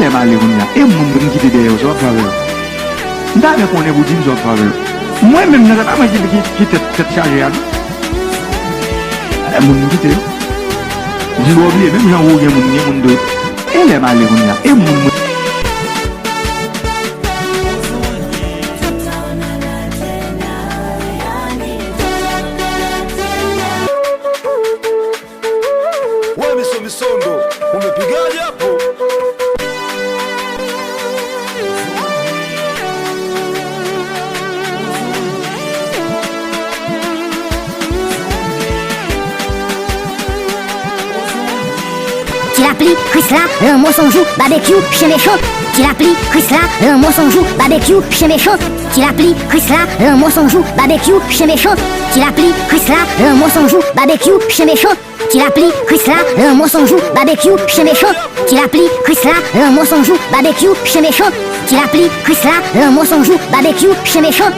les malés et mon monde qui était aux autres faveurs. D'ailleurs, on est vous dire aux autres faveurs. Moi-même, je n'ai pas qui tête chargée. Mon monde qui était. Je dois oublier, même j'en oublié mon monde. Et les malés et mon monde. Misondo, umepigaje hapo? Tu l'applis, Chris là, un mot sans joue, barbecue, chez méchant. Tu l'applis, Chris là, un mot sans joue, barbecue, chez méchant. Tu l'applis, Chris là, un mot sans joue, barbecue, chez méchant. Tu l'applis, Chris là, un mot sans joue, barbecue, chez méchant. Tu l'applis, Chris là, un mot sans joue, barbecue, chez méchant. Tu l'applis, Chris là, un mot sans joue, barbecue, chez méchant. Tu l'applis, Chris là, un mot sans joue, barbecue, chez méchant.